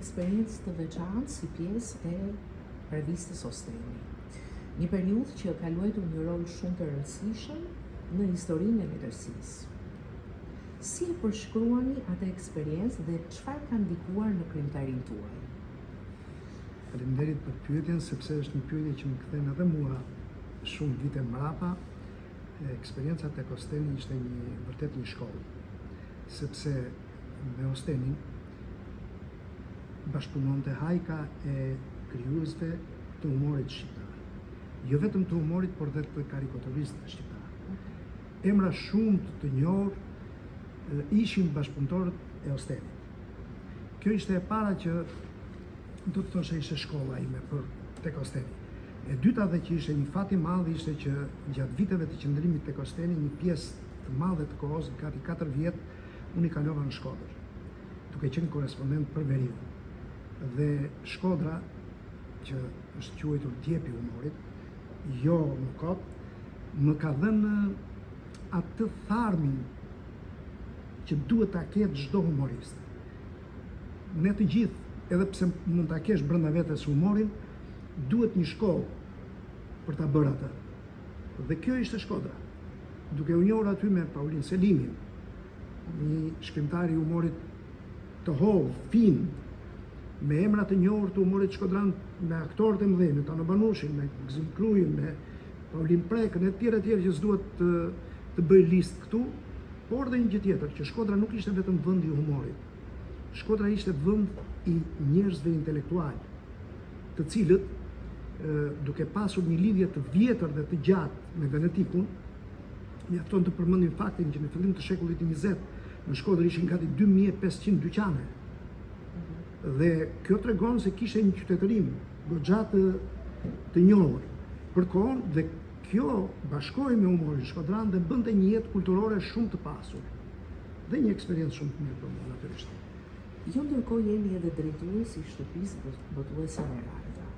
eksperiencë të veçantë si pjesë e revistës Osteni. Një periudhë që ka luajtur një rol shumë të rëndësishëm në historinë e letërsisë. Si e përshkruani atë eksperiencë dhe çfarë ka ndikuar në krijimtarinë tuaj? Faleminderit për pyetjen, sepse është një pyetje që më kthen edhe mua shumë vite mbrapa. Eksperienca tek Osteni ishte vërtet një shkollë, sepse me Ostenin bashkëpunonte hajka e krijuesve të humorit shqiptar. Jo vetëm të humorit, por dhe të karikaturistëve shqiptar. Emra shumë të njohur ishin bashkëpunëtorët e Ostenit. Kjo ishte e para që do të thoshe ishte shkolla ime për tek Osteni. E dyta dhe që ishte një fat i madh ishte që gjatë viteve të qëndrimit tek Osteni, një pjesë të madhe të kohës, gati 4 vjet, unë i kalova në Shkodër, duke qenë korespondent për Veriun. Dhe Shkodra, që është quajtur djepi i humorit, jo më kot, më ka dhënë atë tharmin që duhet ta ketë çdo humorist. Ne të gjithë, edhe pse mund ta kesh brenda vetes humorin, duhet një shkollë për ta bërë atë. Dhe kjo ishte Shkodra. Duke u njohur aty me Paulin Selimin, një shkrimtar i humorit të hovë, fin, me emra të njohur të humorit shkodran, me aktorët e mëdhenj, me Tano Banushin, me Gzim Krujin, me Paulin Prekën, e tjerë që s'duhet të bëj listë këtu, por dhe një gjë tjetër, që Shkodra nuk ishte vetëm vend i humorit. Shkodra ishte vend i njerëzve intelektual, të cilët, duke pasur një lidhje të vjetër dhe të gjatë me Venetikun, mjafton të përmendim faktin që në fillim të shekullit të 20 në Shkodër ishin gati 2500 dyqane. Dhe kjo tregon se kishte një qytetërim goxha të njohur për kohën, dhe kjo bashkoi me humorin shkodran dhe bënte një jetë kulturore shumë të pasur. Dhe një eksperiencë shumë të mirë për mua natyrisht. Jo ndërkohë jeni edhe drejtues i shtëpisë botuese në Radha.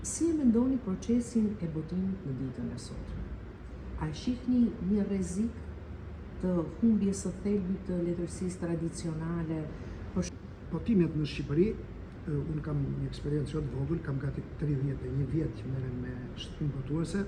Si e mendoni procesin e botimit në ditën e sotme? A shihni një rrezik të humbjes së thelbit të letërsisë tradicionale? Botimet në Shqipëri, unë kam një eksperiencë të vogël, kam gati 31 vjet që merrem me shtëpinë botuese,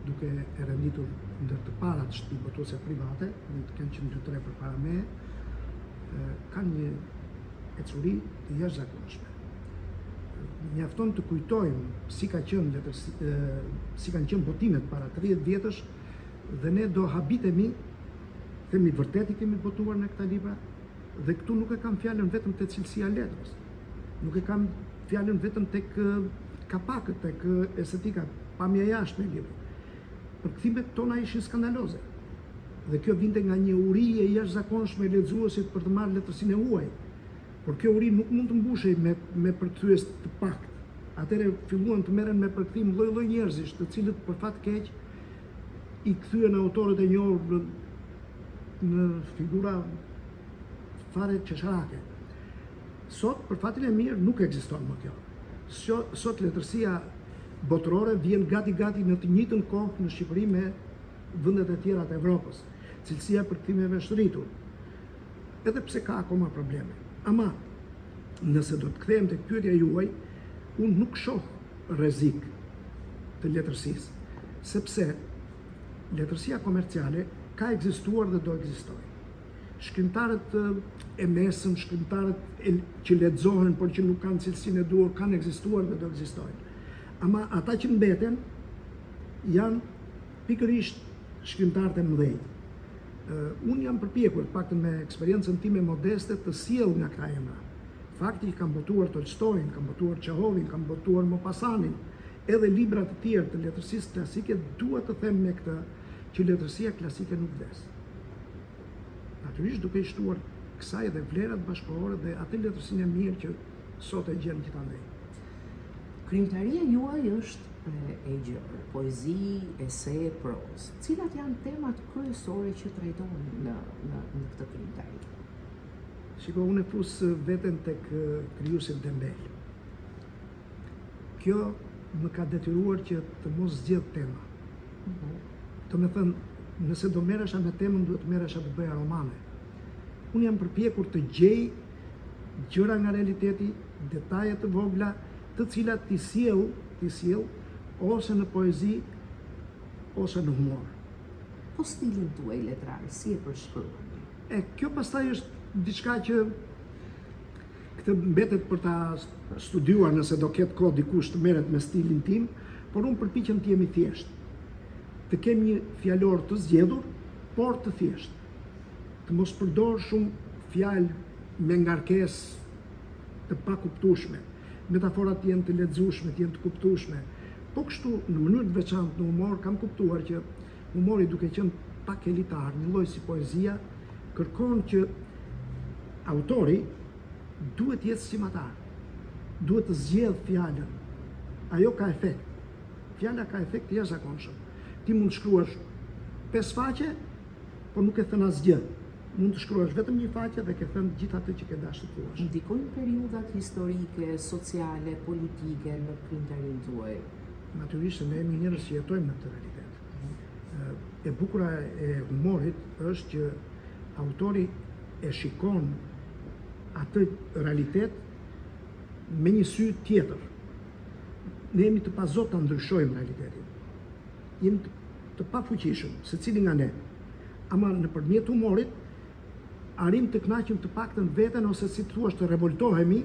duke e renditur ndër të parat shtëpi botuese private, të kanë qenë 2-3 përpara meje, kanë një ecuri të jashtëzakonshme. Mjafton të kujtojmë si kanë qenë botimet para 30 vjetësh, dhe ne do habitemi, themi vërtet i kemi botuar në këta libra, dhe këtu nuk e kam fjalën vetëm te cilësia e letrës, nuk e kam fjalën vetëm tek kapakët, tek estetika, pamja jashtme e librit. Përkthimet tona ishin skandaloze. Dhe kjo vinte nga një uri e jashtëzakonshme e lexuesit për të marrë letërsinë e huaj. Por kjo uri nuk mund të mbushej me përkthyes të pakt. Atëherë filluan të merren me përkthim lloj-lloj njerëzish, të cilët për fat keq i kthyen autorët e njohur në figura fare qesharake. Sot, për fatin e mirë, nuk ekziston më kjo. Sot letërsia botërore vjen gati në të njëjtën kohë në Shqipëri me vendet e tjera të Evropës. Cilësia e përkthimeve është rritur. Edhe pse ka akoma probleme. Ama, nëse do të kthehem tek pyetja juaj, unë nuk shoh rrezik të letërsisë, sepse letërsia komerciale ka ekzistuar dhe do ekzistojë. Shkrimtarët e mesëm, shkrimtarët që lexohen por që nuk kanë cilësinë e duhur, kanë ekzistuar dhe do ekzistojnë. Ama ata që mbeten janë pikërisht shkrimtarët e mëdhenj. Unë jam përpjekur, paktën me eksperiencën time modeste, të sjell nga këta emra. Fakti kam botuar Tolstojin, kam botuar Çehovin, kam botuar Mopasanin, edhe libra të tjerë të letërsisë klasike, dua të them me këtë që letërsia klasike nuk vdes. Natyrisht duke i shtuar kësaj dhe vlerat bashkëkohore dhe atë letërsinë e mirë që sot e gjen gjithandej. Krijimtaria juaj është e gjerë, poezi, ese, prozë. Cilat janë temat kryesore që trajtohen në këtë krijimtari? Shiko, unë e fus veten tek krijuesit dembel. Kjo më ka detyruar që të mos zgjedh tema. Do me thënë, nëse do merresha me temën, duhet merresha të bëja romane. Unë jam përpjekur të gjej gjëra nga realiteti, detaje të vogla, të cilat ti sjell ose në poezi ose në humor. Po stilin tuaj letrar, si e përshkruani? Kjo pastaj është diçka që këtë mbetet për ta studiuar nëse do ketë kohë dikush të merret me stilin tim, por unë përpiqem të jemi thjesht. Të kem një fjalor të zgjedhur, por të thjesht. Të mos përdor shumë fjalë me ngarkesë të pakuptueshme. Metaforat jenë të lexueshme, të jenë të kuptueshme. Po kështu në mënyrë të veçantë në humor kam kuptuar që humori duke qenë pak elitar, një lloj si poezia, kërkon që autori duhet jetë stimatar, duhet të zgjedh fjalën. Ajo ka efekt. Fjala ka efekt të jashtëzakonshëm. Ti mund të shkruash 5 faqe, por nuk e thënë asgjë. Mund të shkruash vetëm një faqe dhe ke thënë gjithë atë që ke dashur të thuash. Ndikojnë periudhat historike, sociale, politike në krijimtarinë tuaj? Natyrisht ne jemi njerëz që jetojmë në këtë realitet. E bukura e humorit është që autori e shikon atë realitet me një sy tjetër. Ne jemi të pazot të ndryshojmë realitetin. Jemi të pafuqishëm, secili nga ne. Ama nëpërmjet humorit arrim të kënaqim të paktën veten ose si thua të revoltohemi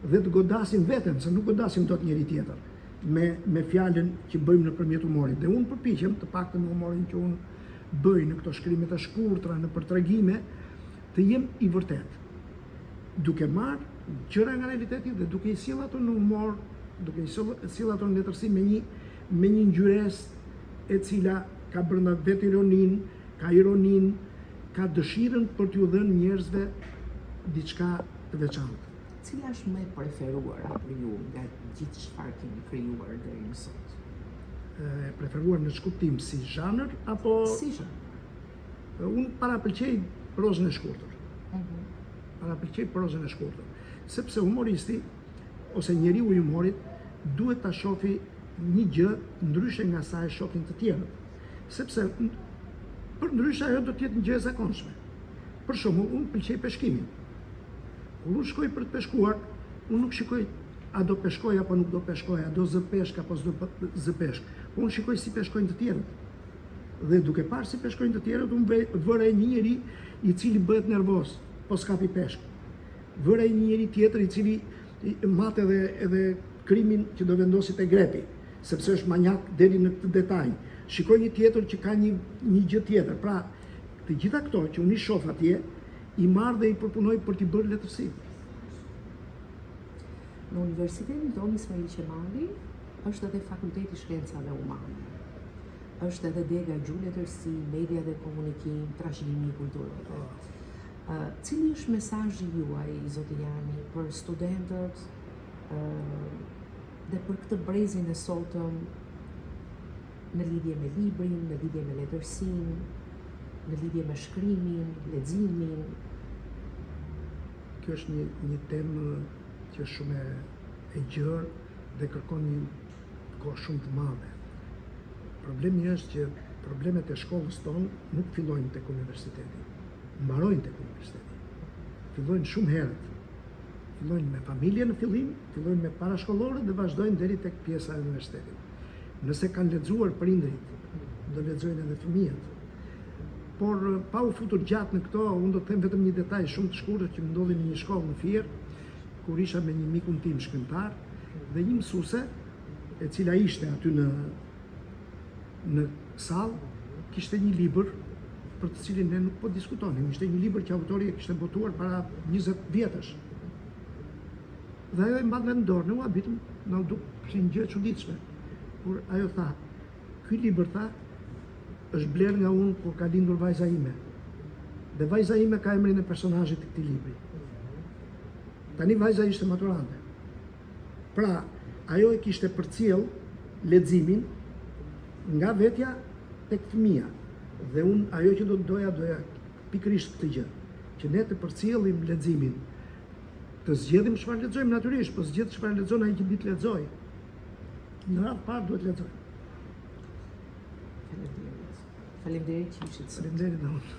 dhe të godasim veten, se nuk godasim dot njëri tjetër me fjalën që bëjmë nëpërmjet humorit. Dhe unë përpiqem të paktën në humorin që unë bëj në këto shkrimet e shkurtra, në përtregime, të jem i vërtet. Duke marrë gjëra nga realiteti dhe duke i sjell ato në humor, duke i sjell ato në letërsi me një ngjyresë e cila ka brenda vet ironin, ka ironin, ka dëshirën për t'ju dhënë njerëzve diçka të veçantë. Cila është më e preferuara për ju nga gjithë çfarë keni krijuar deri më sot? E preferuar në ç'kuptim, si zhanër apo Si zhanër? Unë parapëlqej prozën e shkurtër. Parapëlqej prozën e shkurtër. Sepse humoristi ose njeriu i humorit duhet ta shohë një gjë ndryshe nga sa e shohin të tjerët. Sepse për ndryshe ajo do të jetë një gjë e zakonshme. Për shembull, unë pëlqej peshkimin. Kur unë shkoj për të peshkuar, unë nuk shikoj a do peshkoj apo nuk do peshkoj, a do zë peshk apo s'do zë peshk. Po unë shikoj si peshkojnë të tjerët. Dhe duke parë si peshkojnë të tjerët, unë vëre një njeri i cili bëhet nervoz, po s'kapi peshk. Vëre një njeri tjetër i cili mat edhe krimin që do vendosi te grepi, sepse është manjak deri në këtë detaj. Shikoj një tjetër që ka një gjë tjetër. Pra, të gjitha këto që unë i shoh atje, i marrë dhe i përpunoj për t'i bërë letërsi. Në Universitetin tonë Ismail Qemali është edhe Fakulteti Shkencave Humane. Është edhe dega gjuhë letërsi, media dhe komunikim, trashëgimi kulturore. Cili është mesazhi juaj, zoti Jani, për studentët dhe për këtë brezin e sotëm në lidhje me librin, në lidhje me letërsinë, në lidhje me shkrimin, leximin? Kjo është një temë që është shumë e gjerë dhe kërkon një kohë shumë të madhe. Problemi është që problemet e shkollës tonë nuk fillojnë tek universiteti, mbarojnë tek universiteti. Fillojnë shumë herët. Fillojnë me familje në fillim, fillojnë me parashkollore dhe vazhdojnë deri tek pjesa e universitetit. Nëse kanë lexuar prindrit, do lexojnë edhe fëmijët. Por pa u futur gjatë në këto, unë do të them vetëm një detaj shumë të shkurtër që më ndodhi në një shkollë në Fier, kur isha me një mikun tim shkrimtar dhe një mësuese, e cila ishte aty në sallë, kishte një libër për të cilin ne nuk po diskutonim. Ishte një libër që autori e kishte botuar para 20 vjetësh. Dhe ajo e mbante në dorë, ne u habitëm, na u duk si një gjë e çuditshme. Kur ajo tha, ky libër tha, është bler nga unë kur ka lindur vajza ime. Dhe vajza ime ka emrin e personazhit të këtij libri. Tani vajza ishte maturante. Pra, ajo e kishte përcjell leximin nga vetja tek fëmia. Dhe unë ajo që do doja pikërisht këtë gjë, që ne të përcjellim leximin. Të zgjedhim çfarë lexojmë natyrisht, po zgjedh çfarë lexon ai që di të lexojë. Në radhë parë duhet lexojë. Faleminderit që ishit sot. Faleminderit.